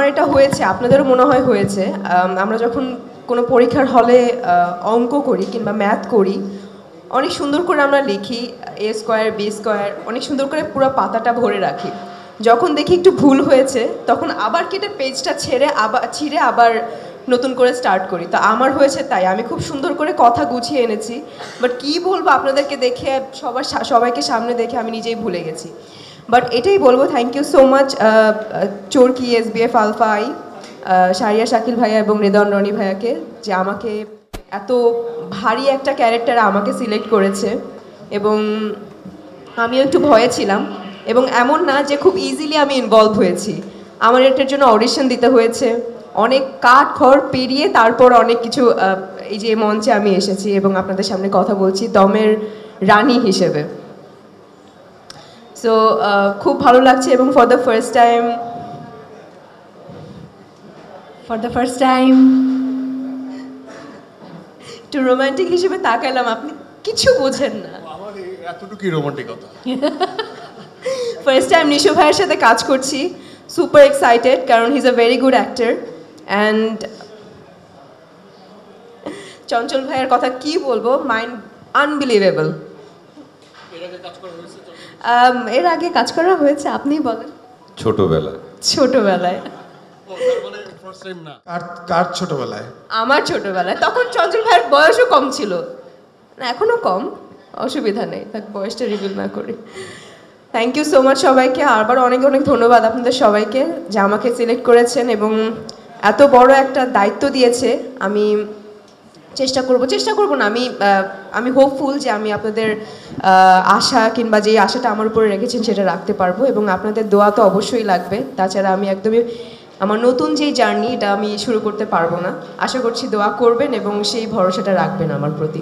আমার এটা হয়েছে, আপনাদেরও মনে হয় হয়েছে। আমরা যখন কোনো পরীক্ষার হলে অঙ্ক করি কিংবা ম্যাথ করি, অনেক সুন্দর করে আমরা লিখি এ স্কোয়ার বি স্কোয়ার, অনেক সুন্দর করে পুরো পাতাটা ভরে রাখি। যখন দেখি একটু ভুল হয়েছে তখন আবার কেটে পেজটা ছিঁড়ে আবার নতুন করে স্টার্ট করি। তো আমার হয়েছে তাই, আমি খুব সুন্দর করে কথা গুছিয়ে এনেছি, বাট কী বলবো আপনাদেরকে দেখে, সবাইকে সামনে দেখে আমি নিজেই ভুলে গেছি। বাট এটাই বলবো, thank you so much Chorki, SBF alpha I, Sharia Shakil ভাইয়া এবং হৃদন রনি ভাইয়াকে, যে আমাকে এত ভারী একটা ক্যারেক্টার আমাকে সিলেক্ট করেছে। এবং আমিও একটু ভয়ে ছিলাম, এবং এমন না যে খুব ইজিলি আমি ইনভলভ হয়েছি। আমার এটার জন্য অডিশন দিতে হয়েছে, অনেক কাঠ খড় পেরিয়ে তারপর অনেক কিছু এই যে মঞ্চে আমি এসেছি এবং আপনাদের সামনে কথা বলছি দমের রানী হিসেবে। সো খুব ভালো লাগছে, এবং ফর দ্য ফার্স্ট টাইম একটু রোমান্টিক হিসেবে তাকালাম, আপনি কিছু বোঝেন না। আমার এতটুকুই রোমান্টিকতা। ফার্স্ট টাইম নিশু ভাইয়ের সাথে কাজ করছি, সুপার এক্সাইটেড, কারণ he is a very good actor. And Chanchal ভাইয়ের কথা কি বলবো, মাইন্ড আনবিলিভেবল। এর আগে কাজ করা হয়েছে, আপনিই বলেন। ছোটবেলায় কার ছোটবেলায়? আমার ছোটবেলায়, তখন চঞ্চল ভাইয়ের বয়সও কম ছিল, না এখনো কম, অসুবিধা নেই, তার বয়সটা রিভিল না করি। থ্যাংক ইউ সো মাচ সবাইকে, আবার অনেক অনেক ধন্যবাদ আপনাদের সবাইকে যে আমাকে সিলেক্ট করেছেন এবং এত বড় একটা দায়িত্ব দিয়েছে। আমি চেষ্টা করব না, আমি হোপফুল যে আমি আপনাদের আশা কিংবা যে আশাটা আমার উপরে রেখেছেন সেটা রাখতে পারবো, এবং আপনাদের দোয়া তো অবশ্যই লাগবে। তাছাড়া আমি একদমই আমার নতুন যেই জার্নি এটা আমি শুরু করতে পারবো না। আশা করছি দোয়া করবেন এবং সেই ভরসাটা রাখবেন আমার প্রতি।